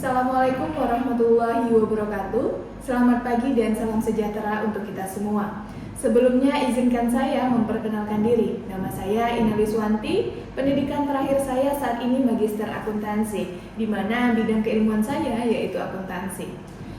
Assalamualaikum warahmatullahi wabarakatuh. Selamat pagi dan salam sejahtera untuk kita semua. Sebelumnya izinkan saya memperkenalkan diri. Nama saya Ina Liswanti. Pendidikan terakhir saya saat ini Magister Akuntansi, di mana bidang keilmuan saya yaitu akuntansi.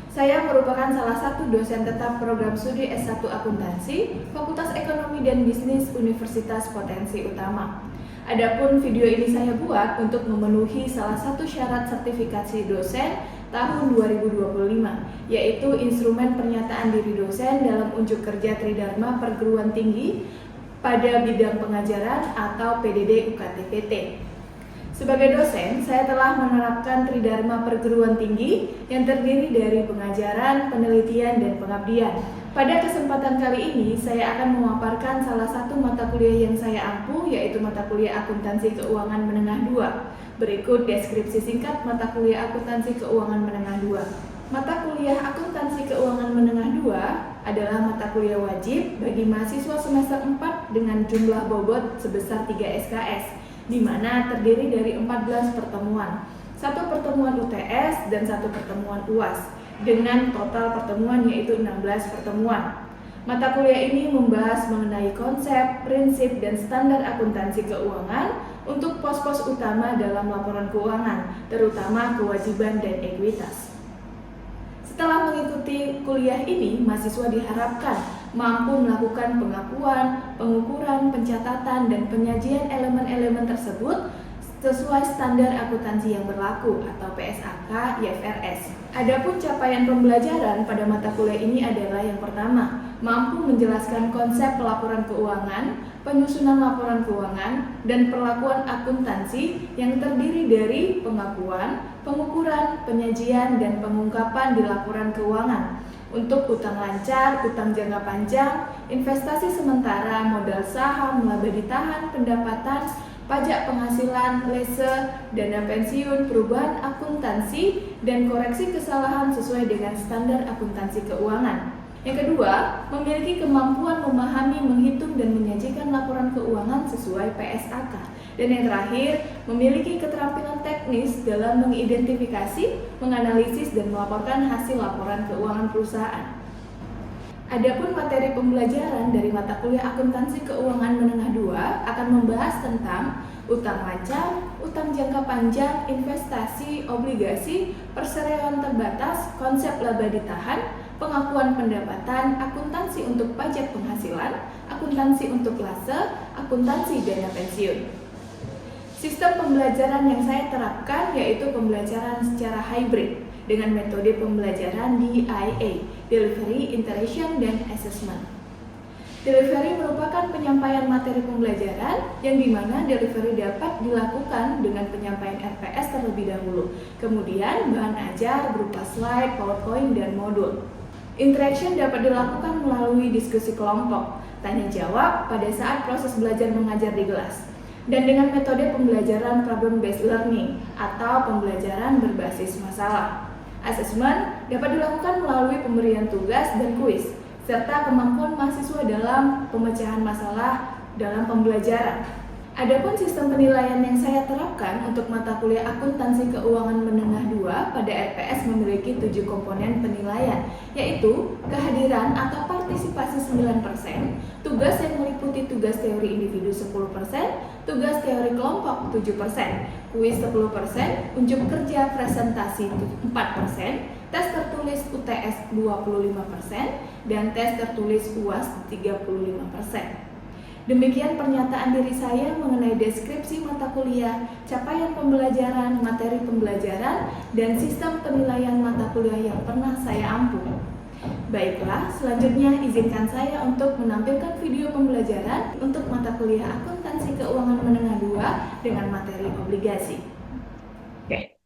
Saya merupakan salah satu dosen tetap program studi S1 Akuntansi, Fakultas Ekonomi dan Bisnis Universitas Potensi Utama. Adapun video ini saya buat untuk memenuhi salah satu syarat sertifikasi dosen tahun 2025, yaitu instrumen pernyataan diri dosen dalam unjuk kerja Tridharma Perguruan Tinggi pada bidang pengajaran atau PDD UKT-PT. Sebagai dosen, saya telah menerapkan Tridharma Perguruan Tinggi yang terdiri dari pengajaran, penelitian, dan pengabdian. Pada kesempatan kali ini, saya akan memaparkan salah satu mata kuliah yang saya ampu, yaitu mata kuliah Akuntansi Keuangan Menengah 2. Berikut deskripsi singkat mata kuliah Akuntansi Keuangan Menengah 2. Mata kuliah Akuntansi Keuangan Menengah 2 adalah mata kuliah wajib bagi mahasiswa semester 4 dengan jumlah bobot sebesar 3 SKS, di mana terdiri dari 14 pertemuan, 1 pertemuan UTS dan 1 pertemuan UAS, dengan total pertemuan yaitu 16 pertemuan. Mata kuliah ini membahas mengenai konsep, prinsip, dan standar akuntansi keuangan untuk pos-pos utama dalam laporan keuangan, terutama kewajiban dan ekuitas. Setelah mengikuti kuliah ini, mahasiswa diharapkan mampu melakukan pengakuan, pengukuran, pencatatan, dan penyajian elemen-elemen tersebut sesuai standar akuntansi yang berlaku atau PSAK IFRS. Adapun capaian pembelajaran pada mata kuliah ini adalah yang pertama, mampu menjelaskan konsep pelaporan keuangan, penyusunan laporan keuangan, dan perlakuan akuntansi yang terdiri dari pengakuan, pengukuran, penyajian, dan pengungkapan di laporan keuangan untuk utang lancar, utang jangka panjang, investasi sementara, modal saham, laba ditahan, pendapatan, pajak penghasilan, lese, dana pensiun, perubahan akuntansi, dan koreksi kesalahan sesuai dengan standar akuntansi keuangan. Yang kedua, memiliki kemampuan memahami, menghitung, dan menyajikan laporan keuangan sesuai PSAK. Dan yang terakhir, memiliki keterampilan teknis dalam mengidentifikasi, menganalisis, dan melaporkan hasil laporan keuangan perusahaan. Adapun materi pembelajaran dari mata kuliah Akuntansi Keuangan Menengah 2 akan membahas tentang utang lancar, utang jangka panjang, investasi, obligasi, perseroan terbatas, konsep laba ditahan, pengakuan pendapatan, akuntansi untuk pajak penghasilan, akuntansi untuk lase, akuntansi dana pensiun. Sistem pembelajaran yang saya terapkan yaitu pembelajaran secara hybrid dengan metode pembelajaran DIA, Delivery, Interaction, dan Assessment. Delivery merupakan penyampaian materi pembelajaran yang dimana delivery dapat dilakukan dengan penyampaian RPS terlebih dahulu. Kemudian bahan ajar berupa slide, PowerPoint, dan modul. Interaction dapat dilakukan melalui diskusi kelompok, tanya jawab pada saat proses belajar mengajar di kelas. Dan dengan metode pembelajaran problem-based learning atau pembelajaran berbasis masalah. Asesmen dapat dilakukan melalui pemberian tugas dan kuis, serta kemampuan mahasiswa dalam pemecahan masalah dalam pembelajaran. Adapun sistem penilaian yang saya terapkan untuk mata kuliah Akuntansi Keuangan Menengah 2 pada RPS memiliki 7 komponen penilaian, yaitu kehadiran atau partisipasi 9%, tugas yang meliputi tugas teori individu 10%, tugas teori kelompok 7%, kuis 10%, unjuk kerja presentasi 4%, tes tertulis UTS 25%, dan tes tertulis UAS 35%. Demikian pernyataan diri saya mengenai deskripsi mata kuliah, capaian pembelajaran, materi pembelajaran, dan sistem penilaian mata kuliah yang pernah saya ampu. Baiklah, selanjutnya izinkan saya untuk menampilkan video pembelajaran untuk mata kuliah Akuntansi Keuangan Menengah 2 dengan materi obligasi. Oke.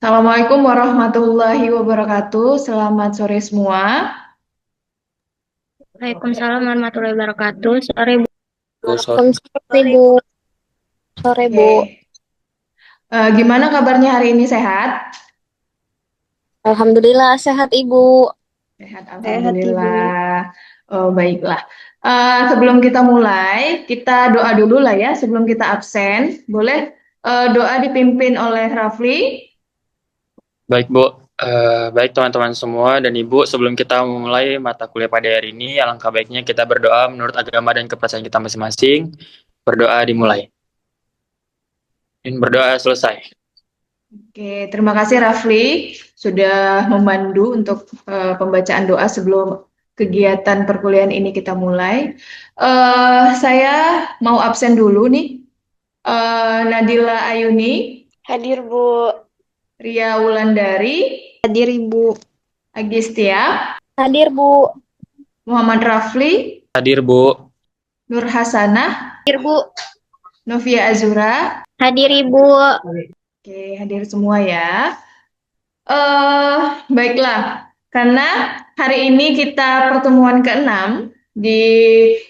Assalamualaikum warahmatullahi wabarakatuh. Selamat sore semua. Waalaikumsalam warahmatullahi wabarakatuh. Sore Bu. Sore. Ibu. Sore Bu. Gimana kabarnya hari ini, sehat? Alhamdulillah sehat Ibu. Sehat, alhamdulillah. Oh, baiklah. Sebelum kita mulai, kita doa dulu lah ya sebelum kita absen. Boleh doa dipimpin oleh Rafli? Baik, Bu. Baik teman-teman semua dan Ibu, sebelum kita memulai mata kuliah pada hari ini, alangkah baiknya kita berdoa menurut agama dan kepercayaan kita masing-masing. Berdoa dimulai. Dan berdoa selesai. Oke, terima kasih Rafli sudah memandu untuk pembacaan doa sebelum kegiatan perkuliahan ini kita mulai. Saya mau absen dulu nih. Nadila Ayuni, Hadir, Bu. Ria Wulandari, Hadir, Ibu. Agistia, Hadir, Bu. Muhammad Rafli, Hadir, Bu. Nur Hasanah, Hadir, Bu. Novia Azura. Hadir, Ibu. Oke, hadir semua ya. Baiklah, karena hari ini kita pertemuan ke-6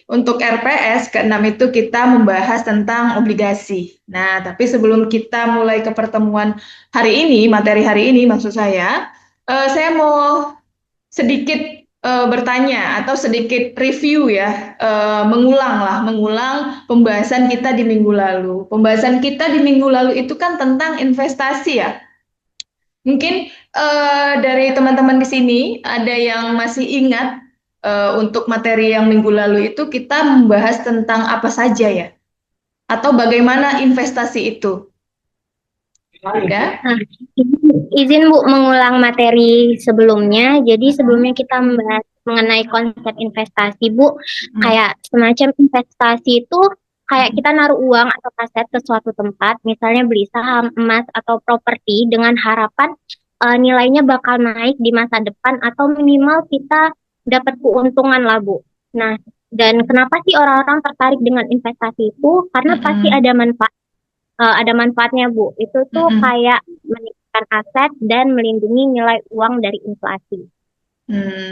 untuk RPS ke-6 itu kita membahas tentang obligasi. Nah, tapi sebelum kita mulai ke pertemuan hari ini, materi hari ini maksud saya mau sedikit bertanya atau sedikit review ya, mengulang pembahasan kita di minggu lalu. Pembahasan kita di minggu lalu itu kan tentang investasi ya. Mungkin dari teman-teman di sini ada yang masih ingat untuk materi yang minggu lalu itu kita membahas tentang apa saja ya? Atau bagaimana investasi itu? Ada? Nah, izin Bu mengulang materi sebelumnya. Jadi sebelumnya kita membahas mengenai konsep investasi, Bu. Kayak semacam investasi itu kayak kita naruh uang atau aset ke suatu tempat, misalnya beli saham, emas, atau properti dengan harapan nilainya bakal naik di masa depan atau minimal kita dapat keuntungan lah, Bu. Nah, dan kenapa sih orang-orang tertarik dengan investasi itu? Karena pasti ada manfaatnya, Bu. Itu tuh kayak meningkatkan aset dan melindungi nilai uang dari inflasi.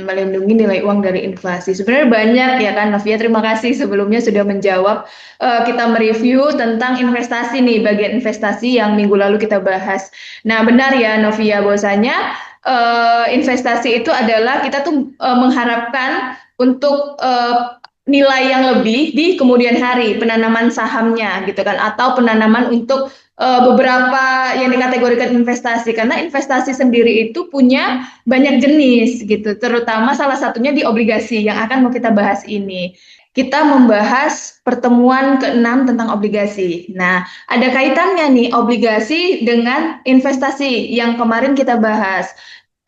Melindungi nilai uang dari inflasi. Sebenarnya banyak ya kan, Novia. Terima kasih sebelumnya sudah menjawab. Kita mereview tentang investasi nih, bagian investasi yang minggu lalu kita bahas. Nah, benar ya Novia, bahwasanya investasi itu adalah kita tuh mengharapkan untuk nilai yang lebih di kemudian hari, penanaman sahamnya gitu kan, atau penanaman untuk beberapa yang dikategorikan investasi, karena investasi sendiri itu punya banyak jenis gitu, terutama salah satunya di obligasi yang akan mau kita bahas ini. Kita membahas pertemuan ke-6 tentang obligasi. Nah, ada kaitannya nih obligasi dengan investasi yang kemarin kita bahas.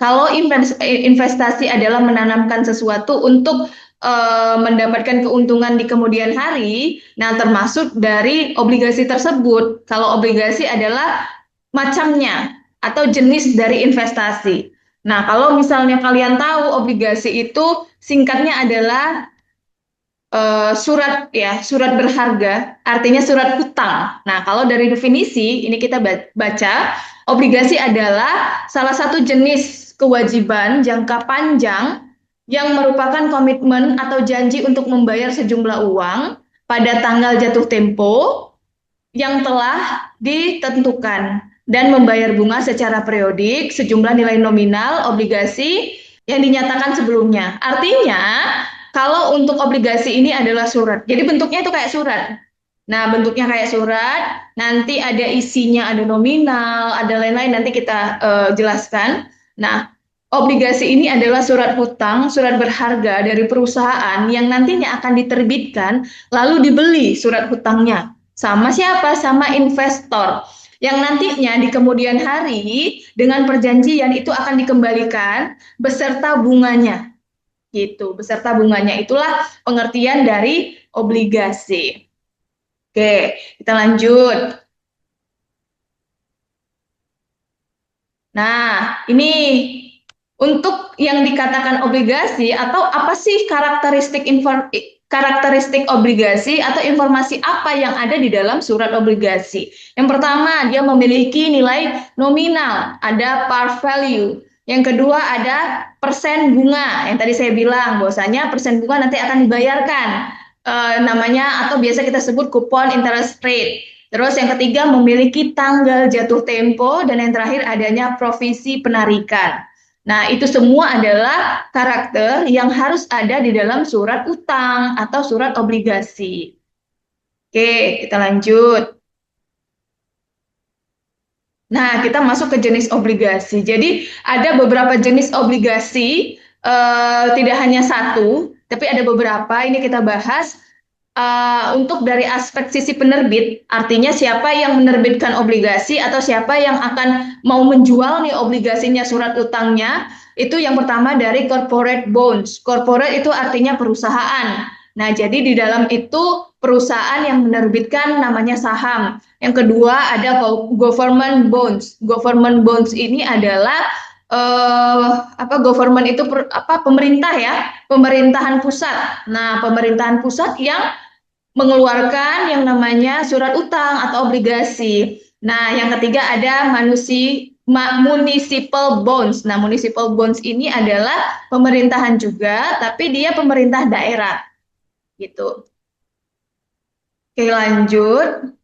Kalau investasi adalah menanamkan sesuatu untuk mendapatkan keuntungan di kemudian hari, nah termasuk dari obligasi tersebut. Kalau obligasi adalah macamnya atau jenis dari investasi. Nah, kalau misalnya kalian tahu obligasi itu singkatnya adalah surat ya, surat berharga, artinya surat hutang. Nah, kalau dari definisi ini kita baca, obligasi adalah salah satu jenis kewajiban jangka panjang yang merupakan komitmen atau janji untuk membayar sejumlah uang pada tanggal jatuh tempo yang telah ditentukan dan membayar bunga secara periodik sejumlah nilai nominal obligasi yang dinyatakan sebelumnya. Artinya, kalau untuk obligasi ini adalah surat. Jadi bentuknya itu kayak surat. Nah, bentuknya kayak surat, nanti ada isinya, ada nominal, ada lain-lain, nanti kita jelaskan. Nah, obligasi ini adalah surat hutang, surat berharga dari perusahaan yang nantinya akan diterbitkan, lalu dibeli surat hutangnya. Sama siapa? Sama investor. Yang nantinya di kemudian hari dengan perjanjian itu akan dikembalikan beserta bunganya. Gitu, beserta bunganya. Itulah pengertian dari obligasi. Oke, kita lanjut. Nah, ini untuk yang dikatakan obligasi atau apa sih karakteristik obligasi atau informasi apa yang ada di dalam surat obligasi? Yang pertama, dia memiliki nilai nominal, ada par value. Yang kedua ada persen bunga. Yang tadi saya bilang bahwasanya persen bunga nanti akan dibayarkan namanya atau biasa kita sebut coupon interest rate. Terus yang ketiga memiliki tanggal jatuh tempo dan yang terakhir adanya provisi penarikan. Nah, itu semua adalah karakter yang harus ada di dalam surat utang atau surat obligasi. Oke, kita lanjut. Nah, kita masuk ke jenis obligasi. Jadi ada beberapa jenis obligasi, tidak hanya satu, tapi ada beberapa. Ini kita bahas untuk dari aspek sisi penerbit, artinya siapa yang menerbitkan obligasi atau siapa yang akan mau menjual nih obligasinya, surat utangnya. Itu yang pertama dari corporate bonds. Corporate itu artinya perusahaan. Nah, jadi di dalam itu perusahaan yang menerbitkan namanya saham. Yang kedua ada government bonds. Government bonds ini adalah government itu pemerintah ya, pemerintahan pusat. Nah, pemerintahan pusat yang mengeluarkan yang namanya surat utang atau obligasi. Nah, yang ketiga ada municipal bonds. Nah, municipal bonds ini adalah pemerintahan juga, tapi dia pemerintah daerah gitu. Oke, lanjut.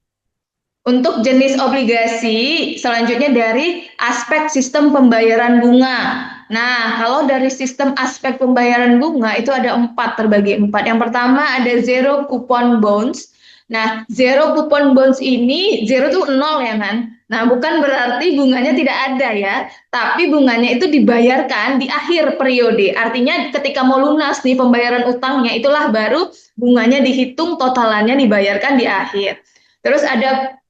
Untuk jenis obligasi, selanjutnya dari aspek sistem pembayaran bunga. Nah, kalau dari sistem aspek pembayaran bunga itu ada 4, terbagi 4. Yang pertama ada zero coupon bonds. Nah, zero coupon bonds ini, zero itu 0 ya kan? Nah, bukan berarti bunganya tidak ada ya, tapi bunganya itu dibayarkan di akhir periode. Artinya ketika mau lunas nih pembayaran utangnya, itulah baru bunganya dihitung, totalannya dibayarkan di akhir. Terus ada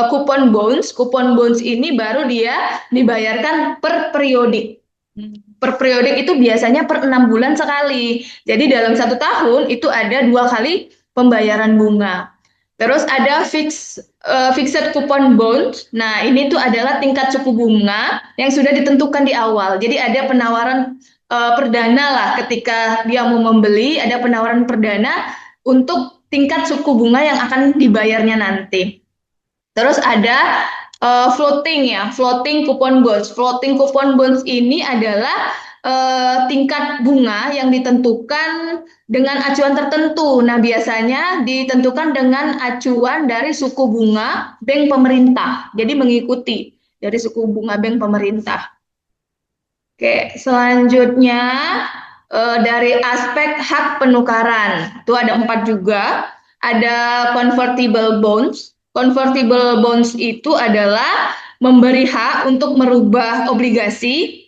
coupon bonds ini baru dia dibayarkan per periode. Per periode itu biasanya per 6 bulan sekali. Jadi dalam 1 tahun itu ada 2 kali pembayaran bunga. Terus ada fixed coupon bonds. Nah, ini tuh adalah tingkat suku bunga yang sudah ditentukan di awal. Jadi ada penawaran perdana lah ketika dia mau membeli, ada penawaran perdana untuk tingkat suku bunga yang akan dibayarnya nanti. Terus ada floating coupon bonds. Floating coupon bonds ini adalah tingkat bunga yang ditentukan dengan acuan tertentu. Nah, biasanya ditentukan dengan acuan dari suku bunga bank pemerintah. Jadi mengikuti dari suku bunga bank pemerintah. Oke, selanjutnya dari aspek hak penukaran. Itu ada 4 juga. Ada convertible bonds. Convertible bonds itu adalah memberi hak untuk merubah obligasi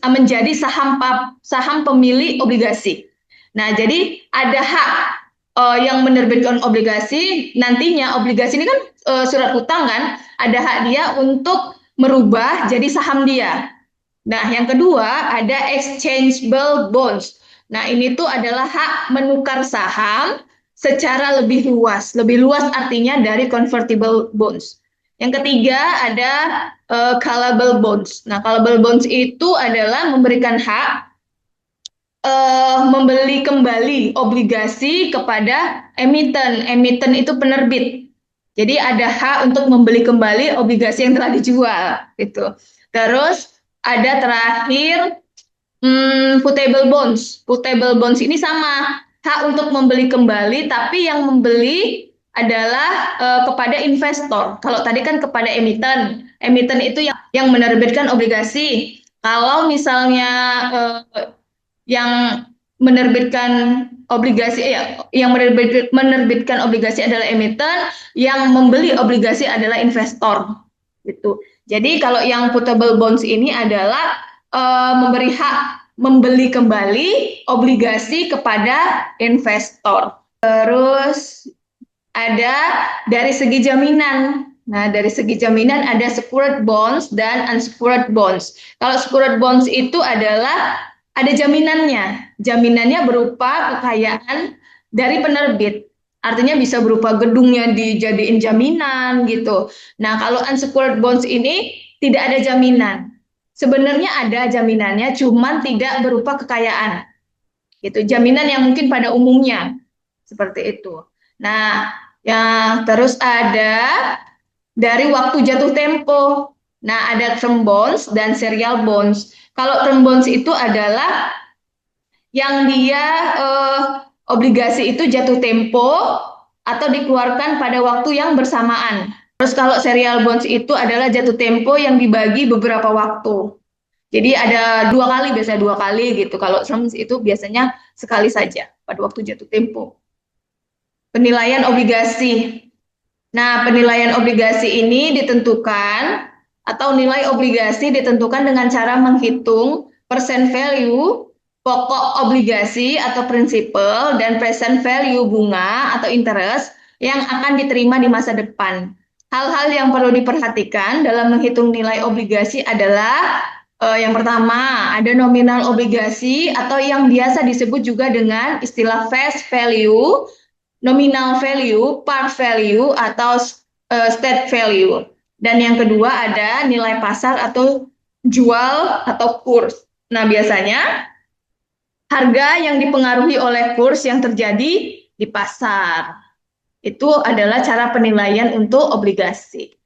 menjadi saham pemilik obligasi. Nah, jadi ada hak yang menerbitkan obligasi, nantinya obligasi ini kan surat utang kan, ada hak dia untuk merubah jadi saham dia. Nah, yang kedua ada exchangeable bonds. Nah, ini tuh adalah hak menukar saham secara lebih luas. Lebih luas artinya dari convertible bonds. Yang ketiga ada callable bonds. Nah, callable bonds itu adalah memberikan hak membeli kembali obligasi kepada emiten. Emiten itu penerbit. Jadi ada hak untuk membeli kembali obligasi yang telah dijual. Gitu. Terus ada terakhir putable bonds. Putable bonds ini sama, hak untuk membeli kembali, tapi yang membeli adalah kepada investor. Kalau tadi kan kepada emiten. Emiten itu yang menerbitkan obligasi. Kalau misalnya yang menerbitkan obligasi yang menerbitkan obligasi adalah emiten, yang membeli obligasi adalah investor. Gitu. Jadi kalau yang putable bonds ini adalah memberi hak membeli kembali obligasi kepada investor. Terus ada dari segi jaminan. Nah, dari segi jaminan ada secured bonds dan unsecured bonds. Kalau secured bonds itu adalah ada jaminannya. Jaminannya berupa kekayaan dari penerbit. Artinya bisa berupa gedungnya dijadiin jaminan gitu. Nah, kalau unsecured bonds ini tidak ada jaminan. Sebenarnya ada jaminannya, cuman tidak berupa kekayaan. Gitu. Jaminan yang mungkin pada umumnya seperti itu. Nah, ya terus ada dari waktu jatuh tempo. Nah, ada term bonds dan serial bonds. Kalau term bonds itu adalah yang dia obligasi itu jatuh tempo atau dikeluarkan pada waktu yang bersamaan. Terus kalau serial bonds itu adalah jatuh tempo yang dibagi beberapa waktu. Jadi ada 2 kali, biasanya 2 kali gitu. Kalau terms itu biasanya sekali saja pada waktu jatuh tempo. Penilaian obligasi. Nah, penilaian obligasi ini ditentukan atau nilai obligasi ditentukan dengan cara menghitung persen value pokok obligasi atau prinsipal dan present value bunga atau interest yang akan diterima di masa depan. Hal-hal yang perlu diperhatikan dalam menghitung nilai obligasi adalah yang pertama, ada nominal obligasi atau yang biasa disebut juga dengan istilah face value, nominal value, par value, atau state value. Dan yang kedua ada nilai pasar atau jual atau kurs. Nah, biasanya harga yang dipengaruhi oleh kurs yang terjadi di pasar. Itu adalah cara penilaian untuk obligasi.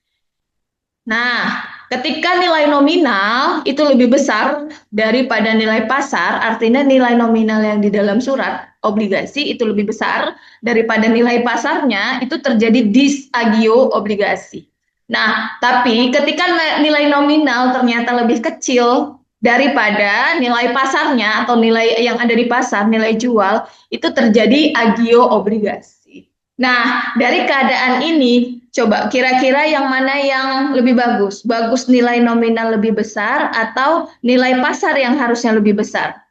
Nah, ketika nilai nominal itu lebih besar daripada nilai pasar, artinya nilai nominal yang di dalam surat obligasi itu lebih besar daripada nilai pasarnya, itu terjadi disagio obligasi. Nah, tapi ketika nilai nominal ternyata lebih kecil daripada nilai pasarnya atau nilai yang ada di pasar, nilai jual, itu terjadi agio obligasi. Nah, dari keadaan ini, coba kira-kira yang mana yang lebih bagus? Bagus nilai nominal lebih besar atau nilai pasar yang harusnya lebih besar?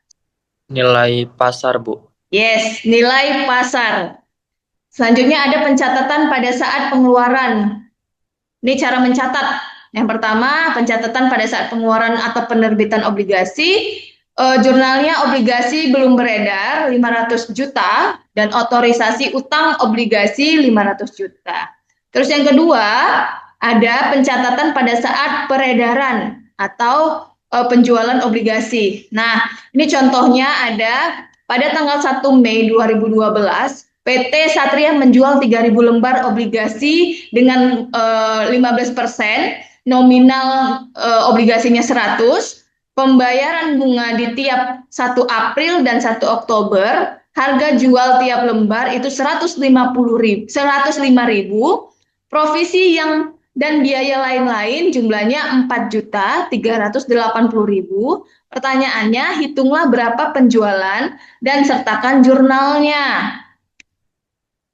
Nilai pasar, Bu. Yes, nilai pasar. Selanjutnya ada pencatatan pada saat pengeluaran. Ini cara mencatat. Yang pertama, pencatatan pada saat pengeluaran atau penerbitan obligasi. Jurnalnya obligasi belum beredar 500 juta dan otorisasi utang obligasi 500 juta. Terus yang kedua, ada pencatatan pada saat peredaran atau penjualan obligasi. Nah, ini contohnya ada pada tanggal 1 Mei 2012, PT Satria menjual 3.000 lembar obligasi dengan 15%, nominal obligasinya 100, pembayaran bunga di tiap 1 April dan 1 Oktober, harga jual tiap lembar itu 105.000, provisi yang dan biaya lain-lain jumlahnya 4.380.000. Pertanyaannya, hitunglah berapa penjualan dan sertakan jurnalnya.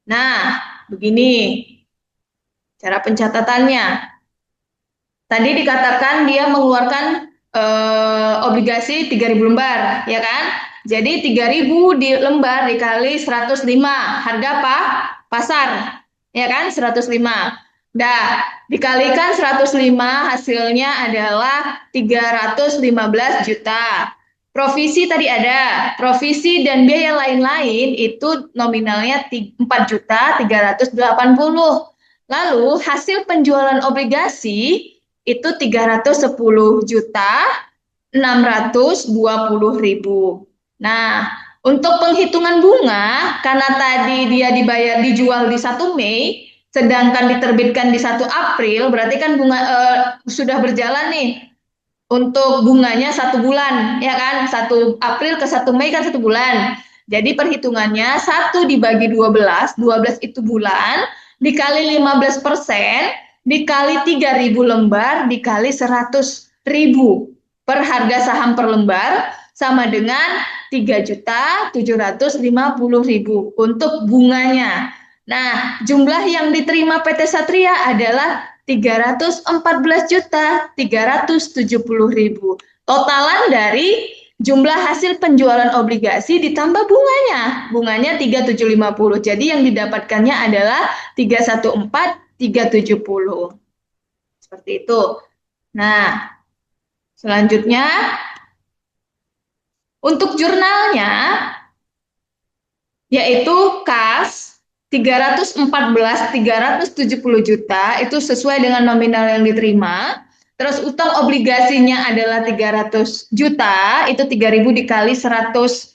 Nah, begini cara pencatatannya. Tadi dikatakan dia mengeluarkan obligasi 3.000 lembar, ya kan? Jadi 3.000 di lembar dikali 105. Harga apa? Pasar. Ya kan? 105. Dah, dikalikan 105 hasilnya adalah 315 juta. Provisi tadi ada, provisi dan biaya lain-lain itu nominalnya 4.380. Lalu hasil penjualan obligasi itu 310.620.000. Nah, untuk penghitungan bunga, karena tadi dia dijual di 1 Mei, sedangkan diterbitkan di 1 April, berarti kan bunga sudah berjalan nih. Untuk bunganya 1 bulan, ya kan? 1 April ke 1 Mei kan 1 bulan. Jadi perhitungannya 1 dibagi 12, 12 itu bulan, dikali 15%, dikali 3.000 lembar, dikali 100.000 per harga saham per lembar, sama dengan 3.750.000 untuk bunganya. Nah, jumlah yang diterima PT Satria adalah 314.370.000. Totalan dari jumlah hasil penjualan obligasi ditambah bunganya. Bunganya 3.750. Jadi yang didapatkannya adalah 314.370. Seperti itu. Nah, selanjutnya untuk jurnalnya yaitu kas 370 juta itu sesuai dengan nominal yang diterima. Terus utang obligasinya adalah 300 juta, itu 3.000 dikali 100.000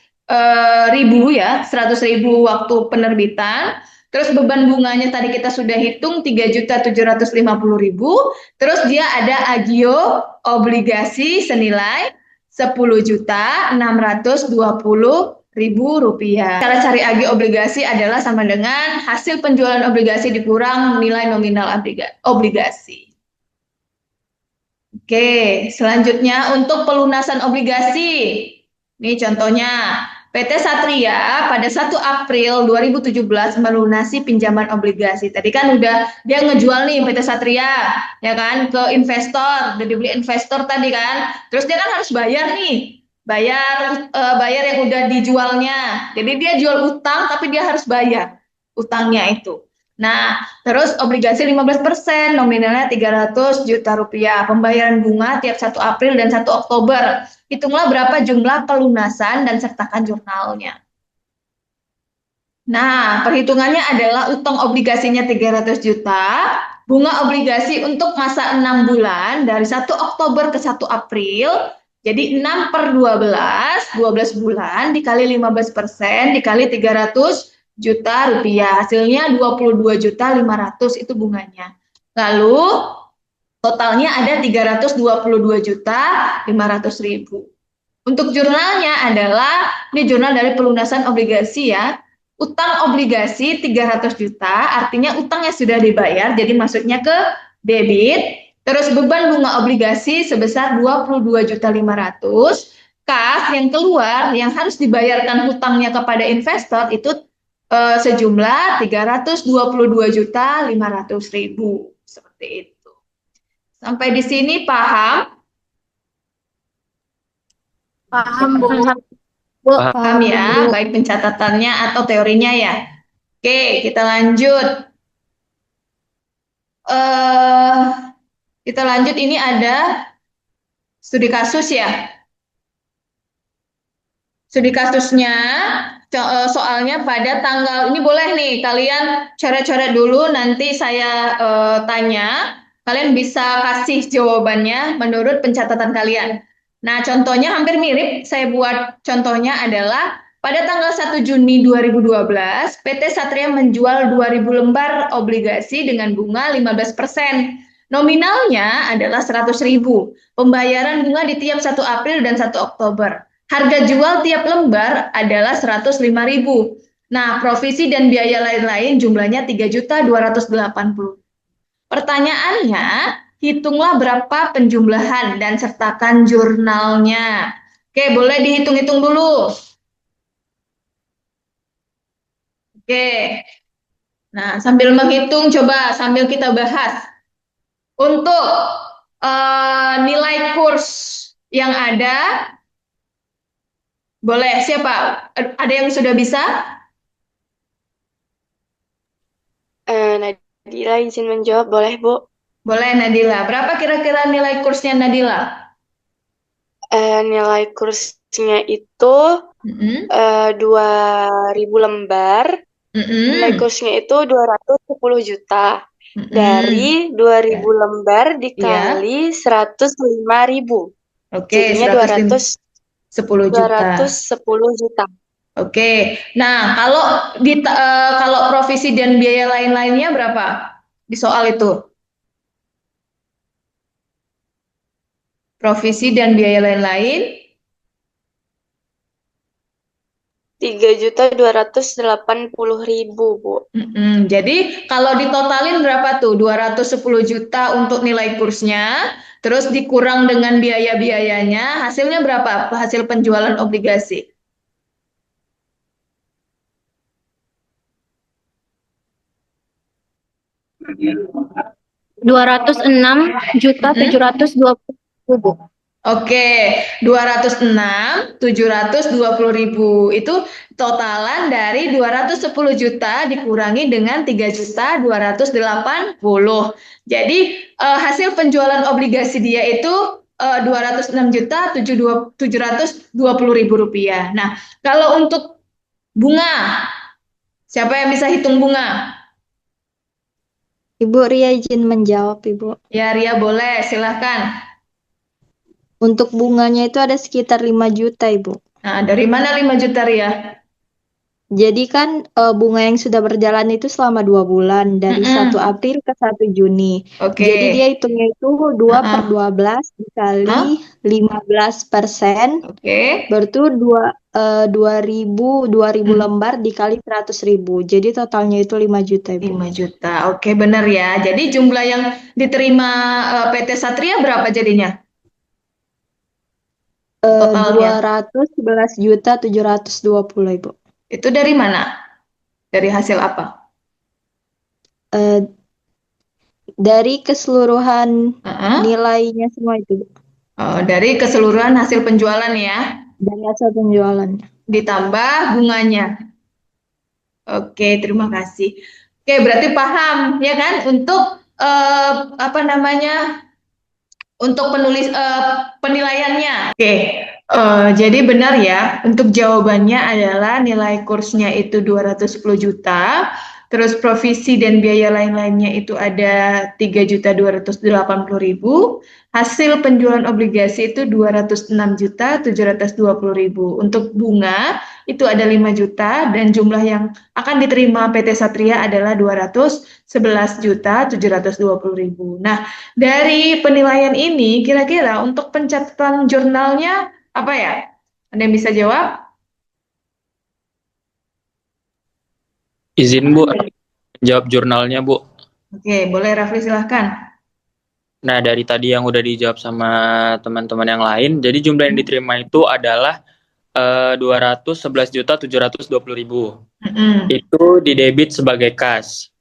ya, 100.000 waktu penerbitan. Terus beban bunganya tadi kita sudah hitung 3.750.000. Terus dia ada agio obligasi senilai 10.620.000 rupiah. Cara cari agio obligasi adalah sama dengan hasil penjualan obligasi dikurang nilai nominal obligasi. Oke, selanjutnya untuk pelunasan obligasi. Ini contohnya, PT Satria pada 1 April 2017 melunasi pinjaman obligasi. Tadi kan udah dia ngejual nih PT Satria, ya kan, ke investor, udah dibeli investor tadi kan. Terus dia kan harus bayar nih, bayar yang udah dijualnya. Jadi dia jual utang tapi dia harus bayar utangnya itu. Nah, terus obligasi 15%, nominalnya 300 juta rupiah. Pembayaran bunga tiap 1 April dan 1 Oktober. Hitunglah berapa jumlah pelunasan dan sertakan jurnalnya. Nah, perhitungannya adalah utang obligasinya 300 juta, bunga obligasi untuk masa 6 bulan dari 1 Oktober ke 1 April, jadi 6 per 12 bulan dikali 15% dikali 300 juta rupiah. Hasilnya 22 juta 500 itu bunganya. Lalu totalnya ada 322 juta 500 ribu. Untuk jurnalnya adalah, ini jurnal dari pelunasan obligasi ya. Utang obligasi 300 juta, artinya utangnya sudah dibayar, jadi masuknya ke debit. Terus beban bunga obligasi sebesar 22 juta 500. Kas yang keluar, yang harus dibayarkan hutangnya kepada investor itu sejumlah 322 juta 500 ribu. Seperti itu. Sampai di sini paham? Paham, Bu. Bu, Paham ya, baik pencatatannya atau teorinya ya. Oke, kita lanjut. Kita lanjut, ini ada studi kasus ya. Studi kasusnya, soalnya pada tanggal, ini boleh nih kalian coret-coret dulu, nanti saya tanya, kalian bisa kasih jawabannya menurut pencatatan kalian. Nah, contohnya hampir mirip, saya buat contohnya adalah pada tanggal 1 Juni 2012, PT Satria menjual 2.000 lembar obligasi dengan bunga 15%. Nominalnya adalah 100.000. Pembayaran bunga di tiap 1 April dan 1 Oktober. Harga jual tiap lembar adalah 105.000. Nah, provisi dan biaya lain-lain jumlahnya 3.280. Pertanyaannya, hitunglah berapa penjumlahan dan sertakan jurnalnya. Oke, boleh dihitung-hitung dulu. Oke. Nah, sambil menghitung, coba sambil kita bahas. Untuk nilai kurs yang ada, boleh siapa? Ada yang sudah bisa? Nadila izin menjawab, boleh Bu? Boleh Nadila. Berapa kira-kira nilai kursnya Nadila? Nilai kursnya itu 2.000 lembar. Nilai kursnya itu 210 juta. Dari 2.000 lembar dikali 105.000. Oke, jadinya 210 juta. 210 juta. Oke. Nah, kalau provisi dan biaya lain-lainnya berapa di soal itu? Provisi dan biaya lain-lain 3.280.000, Bu. Jadi kalau ditotalin berapa tuh? 210 juta untuk nilai kursnya, terus dikurang dengan biaya-biayanya, hasilnya berapa? Hasil penjualan obligasi. 206.720.000. Oke, 206.720.000 itu totalan dari 210 juta dikurangi dengan 3.280. Jadi hasil penjualan obligasi dia itu 206.720.000 rupiah. Nah, kalau untuk bunga, siapa yang bisa hitung bunga? Ibu Ria izin menjawab, Ibu. Ya, Ria boleh, silahkan. Untuk bunganya itu ada sekitar 5 juta, Ibu. Nah, dari mana 5 juta, Ria? Jadi kan bunga yang sudah berjalan itu selama 2 bulan, dari 1 April ke 1 Juni. Oke. Jadi dia hitungnya itu 2 per 12 dikali 15%. Oke. Berarti 2.000 lembar dikali 100.000. Jadi totalnya itu 5 juta, Ibu. 5 juta, oke benar ya. Jadi jumlah yang diterima PT Satria berapa jadinya? totalnya? 211.720.000, Ibu. Itu dari mana? Dari hasil apa? Eh, dari keseluruhan Heeh. nilainya semua itu, Bu. Dari keseluruhan hasil penjualan ya, Dari hasil penjualan. ditambah bunganya. Oke, terima kasih. Oke, berarti paham ya kan untuk apa namanya? Untuk penilaiannya. Oke, jadi benar ya, untuk jawabannya adalah nilai kursnya itu 210 juta, terus provisi dan biaya lain-lainnya itu ada 3.280.000, hasil penjualan obligasi itu 206.720.000. Untuk bunga itu ada 5 juta dan jumlah yang akan diterima PT Satria adalah 211.720.000. Nah, dari penilaian ini, kira-kira untuk pencatatan jurnalnya apa ya? Ada yang bisa jawab? Izin Bu, jawab jurnalnya Bu. Oke, boleh Rafli silahkan. Nah, dari tadi yang udah dijawab sama teman-teman yang lain, jadi jumlah yang diterima itu adalah 211.720.000. Itu didebit sebagai kas.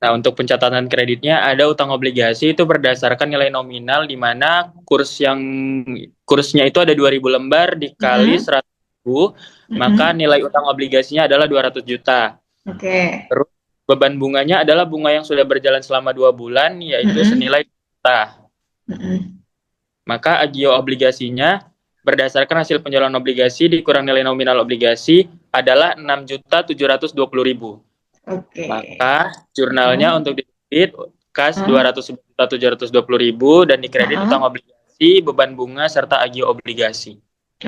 Nah, untuk pencatatan kreditnya ada utang obligasi itu berdasarkan nilai nominal di mana kursnya itu ada 2.000 lembar dikali 100.000, maka nilai utang obligasinya adalah 200 juta. Oke. Terus beban bunganya adalah bunga yang sudah berjalan selama 2 bulan, yaitu senilai juta. Maka agio obligasinya berdasarkan hasil penjualan obligasi dikurang nilai nominal obligasi adalah 6.720.000. Oke. Maka jurnalnya untuk didebit kas 200.720.000 dan dikredit utang obligasi, beban bunga serta agio obligasi.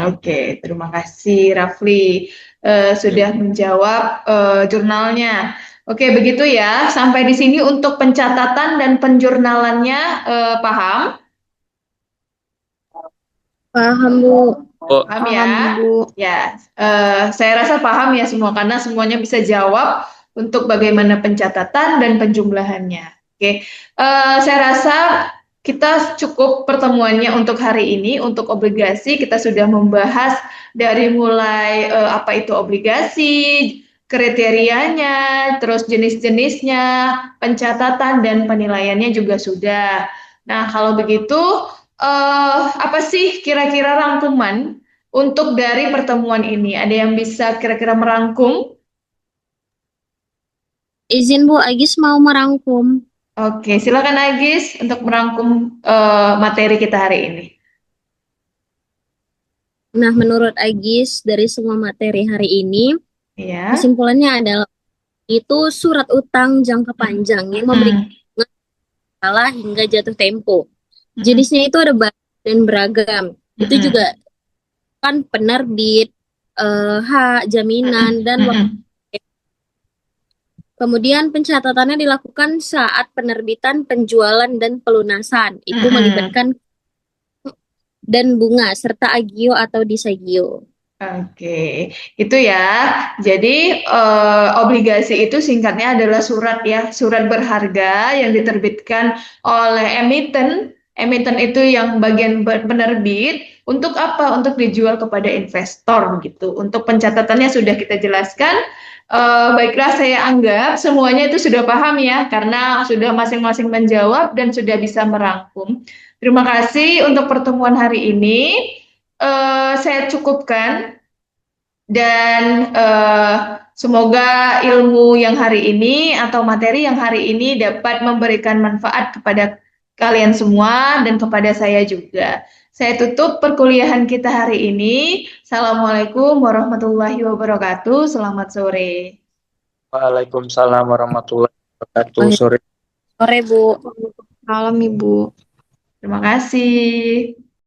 Oke, terima kasih Rafli sudah menjawab jurnalnya. Oke, begitu ya. Sampai di sini untuk pencatatan dan penjurnalannya paham? Paham, Bu. Paham ya? Paham, Bu. Ya, saya rasa paham ya semua karena semuanya bisa jawab untuk bagaimana pencatatan dan penjumlahannya. Oke, saya rasa kita cukup pertemuannya untuk hari ini. Untuk obligasi kita sudah membahas dari mulai apa itu obligasi, kriterianya, terus jenis-jenisnya, pencatatan dan penilaiannya juga sudah. Nah, kalau begitu, apa sih kira-kira rangkuman untuk dari pertemuan ini? Ada yang bisa kira-kira merangkum? Izin Bu, Agis mau merangkum. Oke, silakan Agis untuk merangkum materi kita hari ini. Nah, menurut Agis dari semua materi hari ini, Ya. kesimpulannya adalah itu surat utang jangka panjang yang memberikan masalah hingga jatuh tempo. Jenisnya itu ada banyak dan beragam. Itu juga kan penerbit, hak, jaminan, dan waktu. Kemudian pencatatannya dilakukan saat penerbitan, penjualan, dan pelunasan. Itu melibatkan dan bunga serta agio atau disagio. Oke, itu ya. Jadi obligasi itu singkatnya adalah surat ya, surat berharga yang diterbitkan oleh emiten. Emiten itu yang bagian penerbit untuk apa? Untuk dijual kepada investor gitu. Untuk pencatatannya sudah kita jelaskan. Baiklah, saya anggap semuanya itu sudah paham ya, karena sudah masing-masing menjawab dan sudah bisa merangkum. Terima kasih untuk pertemuan hari ini. Saya cukupkan dan semoga ilmu yang hari ini atau materi yang hari ini dapat memberikan manfaat kepada kalian semua dan kepada saya juga. Saya tutup perkuliahan kita hari ini. Assalamualaikum warahmatullahi wabarakatuh. Selamat sore. Waalaikumsalam warahmatullahi wabarakatuh. Sore. Sore, Bu. Salam, Ibu. Terima kasih.